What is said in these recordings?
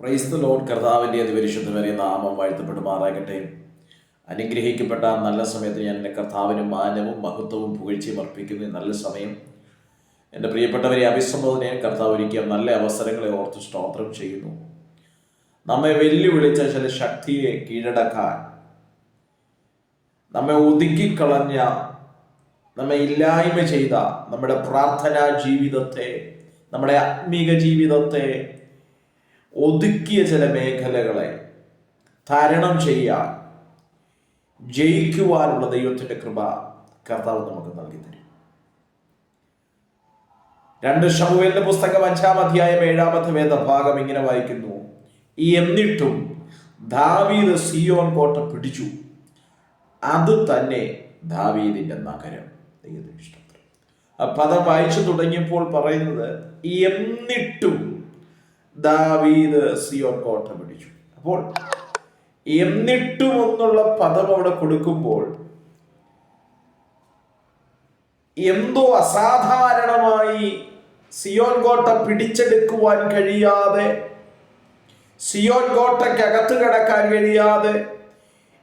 Praise the Lord. കർത്താവിൻ്റെ അതിപരിശുദ്ധമേറിയ നാമം വാഴ്ത്തപ്പെടുമാറാകട്ടെ. അനുഗ്രഹിക്കപ്പെട്ട നല്ല സമയത്ത് ഞാൻ എൻ്റെ കർത്താവിന് മാനവും മഹത്വവും പുകഴ്ചയും അർപ്പിക്കുന്നു. നല്ല സമയം എൻ്റെ പ്രിയപ്പെട്ടവരെ അഭിസംബോധനയെ കർത്താവ് ഒരുക്കിയ നല്ല അവസരങ്ങളെ ഓർത്ത് സ്തോത്രം ചെയ്യുന്നു. നമ്മെ വെല്ലുവിളിച്ച ചില ശക്തിയെ കീഴടക്കാൻ, നമ്മെ ഒതുക്കിക്കളഞ്ഞ, നമ്മെ ഇല്ലായ്മ ചെയ്ത നമ്മുടെ പ്രാർത്ഥനാ ജീവിതത്തെ, നമ്മുടെ ആത്മീക ജീവിതത്തെ ഒതുക്കിയ ചില മേഖലകളെ തരണം ചെയ്യാൻ, ജയിക്കുവാനുള്ള ദൈവത്തിൻ്റെ കൃപ കർത്താവ് നമുക്ക് നൽകി തരും. 2 ശമൂവേലിന്റെ പുസ്തകം 5-ാം അധ്യായം 7-ാമത്തെ വേദഭാഗം ഇങ്ങനെ വായിക്കുന്നു: എന്നിട്ടും ദാവീദ് സിയോൻ കോട്ട പിടിച്ചു, അത് തന്നെ ദാവീദിന്റെ നഗരം. ദൈവത്തിന് ഇഷ്ടം. ആ പദം വായിച്ചു തുടങ്ങിയപ്പോൾ പറയുന്നത് എന്നിട്ടും ദാവീദ് സിയോൻ കോട്ട പിടിച്ചു. അപ്പോൾ എന്നിട്ടും എന്നുള്ള പദം അവിടെ കൊടുക്കുമ്പോൾ എന്തോ അസാധാരണമായി സിയോൻ കോട്ട പിടിച്ചെടുക്കുവാൻ കഴിയാതെ, സിയോൻ കോട്ടയ്ക്കകത്ത് കിടക്കാൻ കഴിയാതെ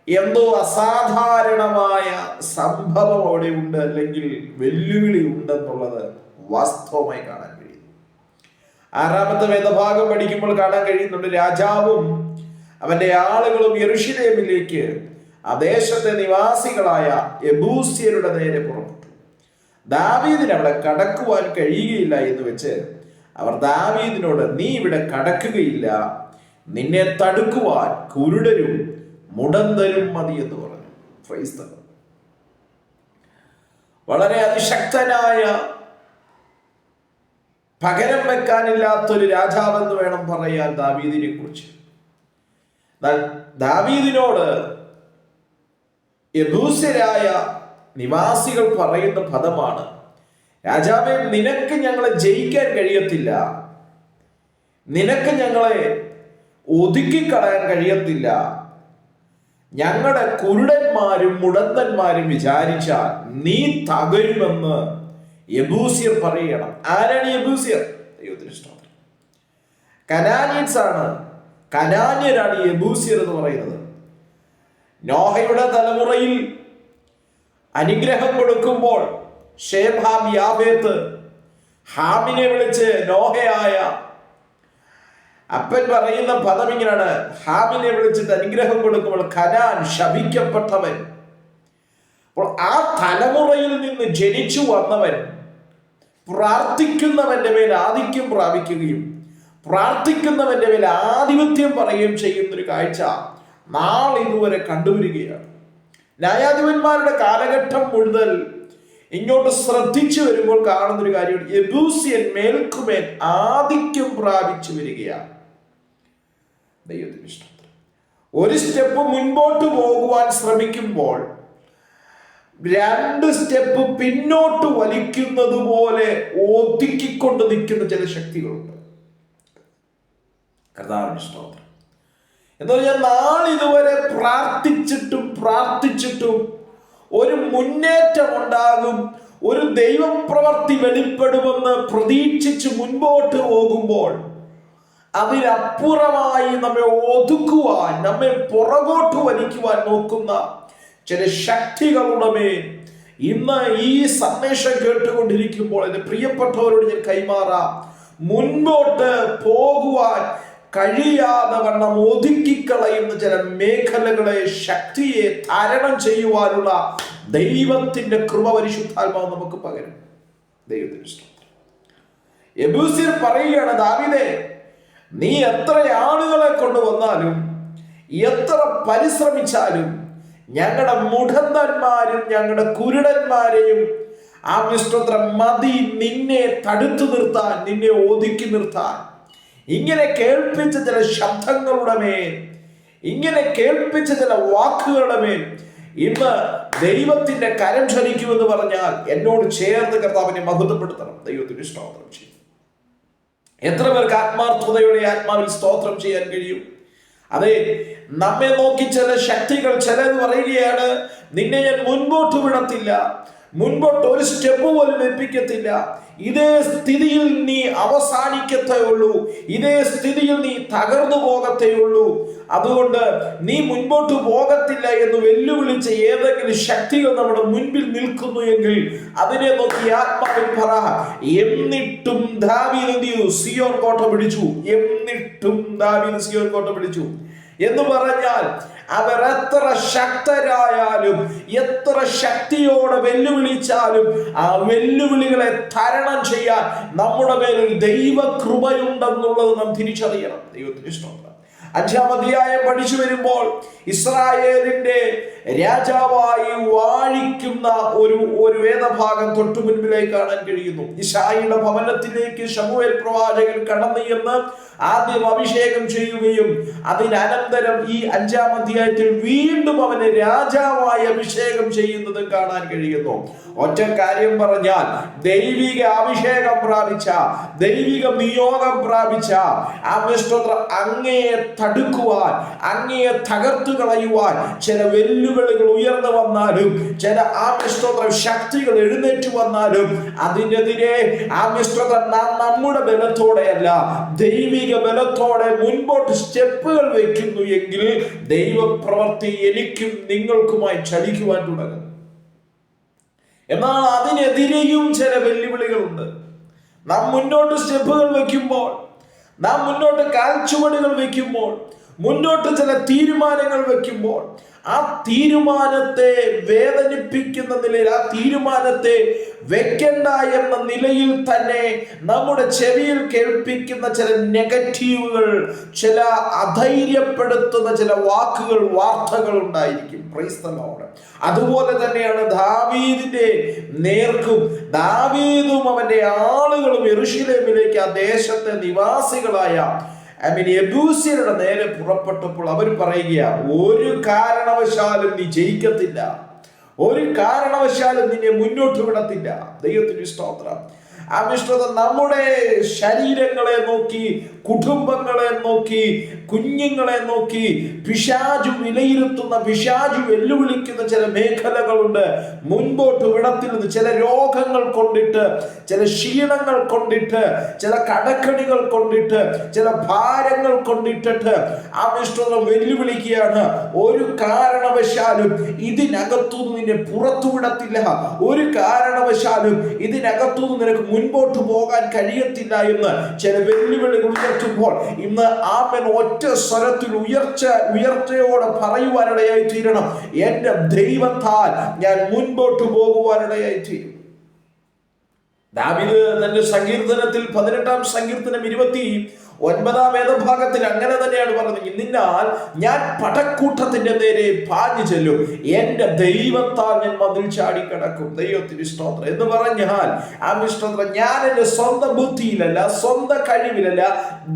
എന്തോ അസാധാരണമായ സംഭവം അവിടെ ഉണ്ട്, അല്ലെങ്കിൽ വെല്ലുവിളി ഉണ്ടെന്നുള്ളത് വാസ്തവമായി കാണാൻ കഴിയും. 6-ാമത്തെ വേദഭാഗം പഠിക്കുമ്പോൾ കാണാൻ കഴിയുന്നുണ്ട്, രാജാവും അവന്റെ ആളുകളും യെരൂശലേമിലേക്ക് ആ ദേശത്തെ നിവാസികളായ യെബൂസ്യരുടെ നേരെ പുറപ്പെട്ടു. ദാവീദിന് അവിടെ കടക്കുവാൻ കഴിയുകയില്ല എന്ന് വെച്ച് അവർ ദാവീദിനോട്, നീ ഇവിടെ കടക്കുകയില്ല, നിന്നെ തടുക്കുവാൻ കുരുടരും മുടന്തരും മതി എന്ന് പറഞ്ഞു. Praise the Lord. വളരെ അതിശക്തനായ, പകരം വെക്കാനില്ലാത്തൊരു രാജാവെന്ന് വേണം പറയാൻ ദാവീദിനെ കുറിച്ച്. ദാവീദിനോട് യെബൂസ്യരായ നിവാസികൾ പറയുന്ന പദമാണ്, രാജാവേ, നിനക്ക് ഞങ്ങളെ ജയിക്കാൻ കഴിയത്തില്ല, നിനക്ക് ഞങ്ങളെ ഒതുക്കിക്കളയാൻ കഴിയത്തില്ല, ഞങ്ങളുടെ കുരുടന്മാരും മുടന്തന്മാരും വിചാരിച്ചാൽ നീ തകരുമെന്ന് യെബൂസ്യർ പറയണം. ആരാണ് യെബൂസ്യർ? ദൈവത്തിന് ഇഷ്ടം. കനാന്യൻസ് ആണ്, കനാന്യരാണ് യെബൂസ്യർ എന്ന് പറയുന്നത്. നോഹയുടെ തലമുറയിൽ അനുഗ്രഹം കൊടുക്കുമ്പോൾ ഷേം, ഹാം, യാഫേത്ത്, ഹാമിനെ വിളിച്ച് നോഹയായ അപ്പൻ പറയുന്ന പദം ഇങ്ങനെയാണ്: ഹാമിനെ വിളിച്ചിട്ട് അനുഗ്രഹം കൊടുക്കുമ്പോൾ കനാൻ ശപിക്കപ്പെട്ടവൻ. അപ്പോൾ ആ തലമുറയിൽ നിന്ന് ജനിച്ചു വന്നവൻ പ്രാർത്ഥിക്കുന്നവന്റെ മേൽ ആധിക്യം പ്രാപിക്കുകയും പ്രാർത്ഥിക്കുന്നവന്റെ മേൽ ആധിപത്യം പറയുകയും ചെയ്യുന്നൊരു കാഴ്ച നാളിതുവരെ കണ്ടുവരികയാണ്. ന്യായാധിപന്മാരുടെ കാലഘട്ടം മുതൽ ഇങ്ങോട്ട് ശ്രദ്ധിച്ചു വരുമ്പോൾ കാണുന്നൊരു കാര്യമാണ്, യെബൂസ്യൻ മേൽക്കുമേൽ ആധിക്യം പ്രാപിച്ചു വരികയാണ്. ദൈവത്തിന് ഇഷ്ടം. ഒരു സ്റ്റെപ്പ് മുൻപോട്ട് പോകുവാൻ ശ്രമിക്കുമ്പോൾ 2 സ്റ്റെപ്പ് പിന്നോട്ട് വലിക്കുന്നത് പോലെ ഒതുക്കിക്കൊണ്ട് നിൽക്കുന്ന ചില ശക്തികളുണ്ട്. കർത്താവിന് സ്തോത്രം. എന്ന് പറഞ്ഞാൽ നാളിതുവരെ പ്രാർത്ഥിച്ചിട്ടും ഒരു മുന്നേറ്റം ഉണ്ടാകും, ഒരു ദൈവപ്രവൃത്തി വെളിപ്പെടുമെന്ന് പ്രതീക്ഷിച്ച് മുൻപോട്ട് പോകുമ്പോൾ അതിനപ്പുറമായി നമ്മെ ഒതുക്കുവാൻ, നമ്മെ പുറകോട്ട് വലിക്കുവാൻ നോക്കുന്ന ചില ശക്തികളുടെ മേൽ ഇന്ന് ഈ സന്ദേശം കേട്ടുകൊണ്ടിരിക്കുമ്പോൾ എൻ്റെ പ്രിയപ്പെട്ടവരോട് ഞാൻ കൈമാറാം, മുൻപോട്ട് പോകുവാൻ കഴിയാതെ വണ്ണം ഒതുക്കിക്കളയുന്ന ചില മേഖലകളെ, ശക്തിയെ തരണം ചെയ്യുവാനുള്ള ദൈവത്തിന്റെ കൃപ പരിശുദ്ധാത്മാവ് നമുക്ക് പകരും. ദൈവത്തിന് സ്തോത്രം. യെബൂസ്യർ പറയുകയാണ്, ദാവീദേ, നീ എത്ര ആളുകളെ കൊണ്ടുവന്നാലും, എത്ര പരിശ്രമിച്ചാലും ഞങ്ങളുടെ മുടന്തന്മാരും ഞങ്ങളുടെ കുരുടന്മാരെയും ആ സ്തോത്രം മതി നിന്നെ തടുത്തു നിർത്താൻ, നിന്നെ ഒതുക്കി നിർത്താൻ. ഇങ്ങനെ കേൾപ്പിച്ച ചില ശബ്ദങ്ങളുടെ മേൽ, ഇങ്ങനെ കേൾപ്പിച്ച ചില വാക്കുകളുടെ മേൽ ഇന്ന് ദൈവത്തിന്റെ കരം ചലിക്കുമെന്ന് പറഞ്ഞാൽ എന്നോട് ചേർന്ന് കർത്താവിനെ മഹത്വപ്പെടുത്തണം. ദൈവത്തിന് സ്തോത്രം ചെയ്യും. എത്ര പേർക്ക് ആത്മാർത്ഥതയോടെ ആത്മാവിൽ സ്തോത്രം ചെയ്യാൻ കഴിയും? അതെ, നമ്മെ നോക്കി ചില ശക്തികൾ ചിലത് പറയുകയാണ്, നിന്നെ ഞാൻ മുൻപോട്ട് വിടത്തില്ല, മുൻപോട്ട് ഒരു സ്റ്റെപ്പ് പോലും വെപ്പിക്കത്തില്ല. ഇതേ സ്ഥിതിയിൽ നീ അവസാനിക്കത്തേ ഉള്ളൂ. ഇതേ സ്ഥിതിയിൽ നീ തകർന്നു പോകത്തേ ഉള്ളൂ. അതുകൊണ്ട് നീ മുൻപോട്ട് പോകത്തില്ല എന്ന് വെല്ലുവിളിച്ച ഏതെങ്കിലും ശക്തികൾ നമ്മുടെ മുൻപിൽ നിൽക്കുന്നു എങ്കിൽ അതിനെ നോക്കി ആത്മാവിൽ പറ, എന്നിട്ടും ദാവീദ് സിയോൻ കോട്ട പിടിച്ചു. എന്നിട്ടും ദാവീദ് സിയോൻ കോട്ട പിടിച്ചു എന്ന് പറഞ്ഞാൽ അവർ എത്ര ശക്തരായാലും എത്ര ശക്തിയോടെ വെല്ലുവിളിച്ചാലും ആ വെല്ലുവിളികളെ തരണം ചെയ്യാൻ നമ്മുടെ മേലൊരു ദൈവ കൃപയുണ്ടെന്നുള്ളത് നാം തിരിച്ചറിയണം. ദൈവത്തിന് ഇഷ്ടം. 5-ാം അധ്യായം പഠിച്ചു വരുമ്പോൾ ഇസ്രായേലിന്റെ രാജാവായി വാഴിക്കുന്ന ഒരു വേദഭാഗം തൊട്ടു മുൻപിലേക്ക് കാണാൻ കഴിയുന്നു. യിശായിയുടെ ഭവനത്തിലേക്ക് ശമൂവേൽ പ്രവാചകൻ കടന്നു എന്ന് ആദ്യം അഭിഷേകം ചെയ്യുകയും അതിനനന്തരം ഈ 5-ാം അധ്യായത്തിൽ വീണ്ടും അവനെ രാജാവായി അഭിഷേകം ചെയ്യുന്നതും കാണാൻ കഴിയുന്നു. ഒറ്റ കാര്യം പറഞ്ഞാൽ, ദൈവിക അഭിഷേകം പ്രാപിച്ച, ദൈവിക നിയോഗം പ്രാപിച്ച അങ്ങയെ തടുക്കുവാൻ, അങ്ങയെ തകർത്തു കളയുവാൻ ചില വെല്ലുവിളികൾ ഉയർന്നു വന്നാലും, ചില ശക്തികൾ എഴുന്നേറ്റ് വന്നാലും അതിനെതിരെ നാം നമ്മുടെ ബലത്തോടെയല്ല ദൈവിക ബലത്തോടെ മുൻപോട്ട് സ്റ്റെപ്പുകൾ വെക്കുന്നു എങ്കിൽ ദൈവപ്രവൃത്തി എനിക്കും നിങ്ങൾക്കുമായി ചലിക്കുവാൻ തുടങ്ങും. എന്നാൽ അതിനെതിരെയും ചില വെല്ലുവിളികളുണ്ട്. നാം മുന്നോട്ട് സ്റ്റെപ്പുകൾ വെക്കുമ്പോൾ, നാം മുന്നോട്ട് കാൽച്ചുവടുകൾ വെക്കുമ്പോൾ, മുന്നോട്ട് ചില തീരുമാനങ്ങൾ വെക്കുമ്പോൾ, ആ തീരുമാനത്തെ വേദനിപ്പിക്കുന്ന നിലയിൽ, ആ തീരുമാനത്തെ വെക്കണ്ട എന്ന നിലയിൽ തന്നെ നമ്മുടെ ചെവിയിൽ കേൾപ്പിക്കുന്ന ചില നെഗറ്റീവുകൾ, ചില അധൈര്യപ്പെടുത്തുന്ന ചില വാക്കുകൾ, വാർത്തകൾ ഉണ്ടായിരിക്കും. Praise the Lord. അതുപോലെ തന്നെയാണ് ദാവീദിന്റെ നേർക്കും ദാവീദും അവന്റെ ആളുകളും യെരൂശലേമിലേക്ക്, ആ ദേശത്തെ നിവാസികളായ യെബൂസ്യരുടെ നേരെ പുറപ്പെട്ടപ്പോൾ അവർ പറയുക, ഒരു കാരണവശാലും നീ ജയിക്കത്തില്ല, ഒരു കാരണവശാലും നിന്നെ മുന്നോട്ട് വിടത്തില്ല. ദൈവത്തിന് സ്തോത്രം. നമ്മുടെ ശരീരങ്ങളെ നോക്കി, കുടുംബങ്ങളെ നോക്കി, കുഞ്ഞുങ്ങളെ നോക്കി പിശാചു വിലയിരുത്തുന്ന, പിശാചു വെല്ലുവിളിക്കുന്ന ചില മേഖലകളുണ്ട്. മുൻപോട്ട് വിടത്തിരുന്ന് ചില രോഗങ്ങൾ കൊണ്ടിട്ട്, ചില ക്ഷീണങ്ങൾ കൊണ്ടിട്ട്, ചില കടക്കണികൾ കൊണ്ടിട്ട്, ചില ഭാരങ്ങൾ കൊണ്ടിട്ടിട്ട് വെല്ലുവിളിക്കുകയാണ്. ഒരു കാരണവശാലും ഇതിനകത്തുനിന്ന് നിന്നെ പുറത്തു വിടത്തില്ല, ഒരു കാരണവശാലും ഇതിനകത്തുനിന്ന് നിനക്ക് മുൻപോട്ട് പോകാൻ കഴിയത്തില്ല എന്ന് ചില വെല്ലുവിളികൾ ഉയർത്തുമ്പോൾ ഇന്ന് ആമേൻ ഒറ്റ സ്വരത്തിൽ ഉയർച്ചയോടെ പറയുവാനിടയായി തീരണം, എന്റെ ദൈവത്താൽ ഞാൻ മുൻപോട്ട് പോകുവാനിടയായി തീരും. ദാവീദ് തന്റെ സങ്കീർത്തനത്തിൽ 18-ാം സങ്കീർത്തനം 29-ാം വേദഭാഗത്തിൽ അങ്ങനെ തന്നെയാണ് പറഞ്ഞത്, നിന്നാൽ ഞാൻ പടക്കൂട്ടത്തിന്റെ നേരെ പാഞ്ഞു ചെല്ലും, എന്റെ ദൈവത്താൽ ഞാൻ മതിൽ ചാടി കിടക്കും. ദൈവത്തിന് സ്തോത്രം എന്ന് പറഞ്ഞാൽ ഞാൻ എന്റെ സ്വന്തം ബുദ്ധിയിലല്ല, സ്വന്തം കഴിവിലല്ല,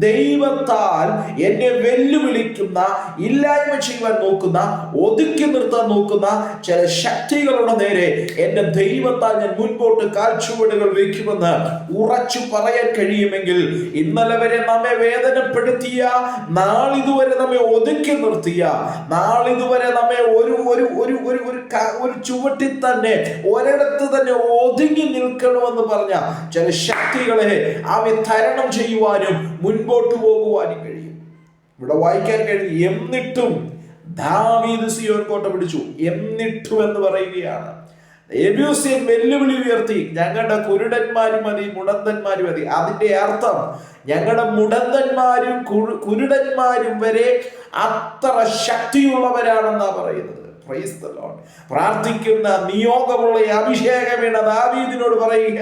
ദൈവത്താൽ എന്നെ വെല്ലുവിളിക്കുന്ന, ഇല്ലായ്മ ചെയ്യുവാൻ നോക്കുന്ന, ഒതുക്കി നിർത്താൻ നോക്കുന്ന ചില ശക്തികളുടെ നേരെ എന്റെ ദൈവത്താൽ ഞാൻ മുൻപോട്ട് കാൽച്ചുവടുകൾ വെക്കുമെന്ന് ഉറച്ചു പറയാൻ കഴിയുമെങ്കിൽ, ഇന്നലെ വരെ നമ്മെ വേദനപ്പെടുത്തിയ, നാളിതുവരെ നമ്മെ ഒതുക്കി നിർത്തിയ, നാളിതുവരെ നമ്മെ ഒരു ചുവട്ടിൽ തന്നെ, ഒരിടത്ത് തന്നെ ഒതുങ്ങി നിൽക്കണമെന്ന് പറഞ്ഞ ചില ശക്തികളെ അവയെ തരണം ചെയ്യുവാനും മുൻപോട്ട് പോകുവാനും കഴിയും. ഇവിടെ വായിക്കാൻ കഴിയും, എന്നിട്ടും ദാവീദ് സിയോൻ കോട്ട പിടിച്ചു. എന്നിട്ടും എന്ന് പറയുകയാണ്. യെബൂസ്യൻ വെല്ലുവിളി ഉയർത്തി, ഞങ്ങളുടെ കുരുടന്മാരും മതി, മുടന്തന്മാരും മതി. അതിന്റെ അർത്ഥം ഞങ്ങളുടെ മുടന്തന്മാരും കുരുടന്മാരും വരെ അത്ര ശക്തിയുള്ളവരാണെന്നാ പറയുന്നത്. Praise the Lord. പ്രാർത്ഥിക്കുന്ന, നിയോഗമുള്ള അഭിഷേകമേണ ദാവീദിനോട് പറയുക,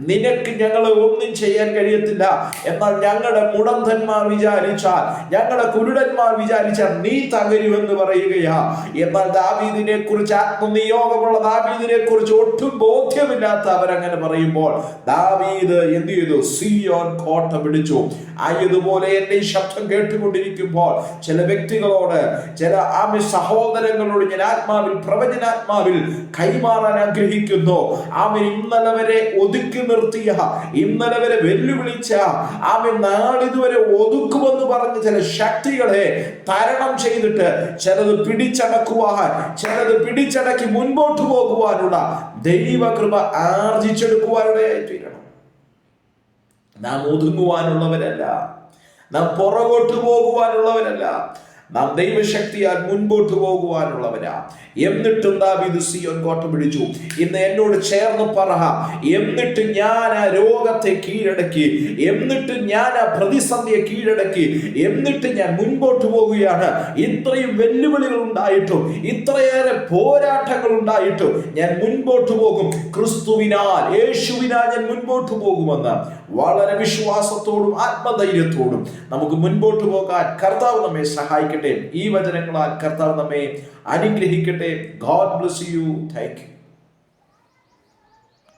നിനക്ക് ഞങ്ങളെ ഒന്നും ചെയ്യാൻ കഴിയത്തില്ല, എന്നാൽ ഞങ്ങളുടെ മുടന്തന്മാർ വിചാരിച്ചാൽ, ഞങ്ങളുടെ കുരുടന്മാർ വിചാരിച്ചാൽ നീ തകരുമെന്ന് പറയുകയാ. എന്നാൽ ദാവീദിനെ കുറിച്ച്, ആത്മനിയോഗമുള്ള ദാവീദിനെ കുറിച്ച് ഒട്ടും ബോധ്യമില്ലാത്ത അവരങ്ങനെ പറയുമ്പോൾ ദാവീദ് എന്ത് ചെയ്തു? സിയോൻ കോട്ട പിടിച്ചു. ആയതുപോലെ എന്റെ ശബ്ദം കേട്ടുകൊണ്ടിരിക്കുമ്പോൾ ചില വ്യക്തികളോട്, ചില സഹോദരങ്ങളോട് ഞാൻ ആത്മാവിൽ, പ്രവചനാത്മാവിൽ കൈമാറാൻ ആഗ്രഹിക്കുന്നു. ഇന്നലെ വരെ ഒതുക്കി നിർത്തിയ, ഇന്നലെ വരെ വെല്ലുവിളിച്ച, ആമേൻ, നാളിതുവരെ ഒതുക്കുമെന്ന് പറഞ്ഞ ചില ശക്തികളെ തരണം ചെയ്തിട്ട് ചിലത് പിടിച്ചടക്കുവാൻ, ചിലത് പിടിച്ചടക്കി മുൻപോട്ട് പോകുവാനുള്ള ദൈവകൃപ ആർജിച്ചെടുക്കുവാനിടയായി തീരണം. നാം ഒതുങ്ങുവാനുള്ളവരല്ല, നാം പുറകോട്ട് പോകുവാനുള്ളവരല്ല, നാം ദൈവശക്തിയാൽ മുൻപോട്ട് പോകുവാനുള്ളവരാ. എന്നിട്ടും ദാവീദ് സിയോൻ കോട്ട പിടിച്ചു. ഇന്ന് എന്നോട് ചേർന്ന് പറ, എന്നിട്ട് ഞാൻ ആ രോഗത്തെ കീഴടക്കി, എന്നിട്ട് ഞാൻ ആ പ്രതിസന്ധിയെ കീഴടക്കി, എന്നിട്ട് ഞാൻ മുൻപോട്ട് പോവുകയാണ്. ഇത്രയും വെല്ലുവിളികൾ ഉണ്ടായിട്ടും, ഇത്രയേറെ പോരാട്ടങ്ങൾ ഉണ്ടായിട്ടും ഞാൻ മുൻപോട്ട് പോകും. ക്രിസ്തുവിനാൽ, യേശുവിനാൽ ഞാൻ മുൻപോട്ട് പോകുമെന്ന് വളരെ വിശ്വാസത്തോടും ആത്മധൈര്യത്തോടും നമുക്ക് മുൻപോട്ട് പോകാൻ കർത്താവ് നമ്മെ സഹായിക്കട്ടെ. ഈ വചനങ്ങളാൽ കർത്താവ് നമ്മെ അനുഗ്രഹിക്കട്ടെ. God bless you. Thank you.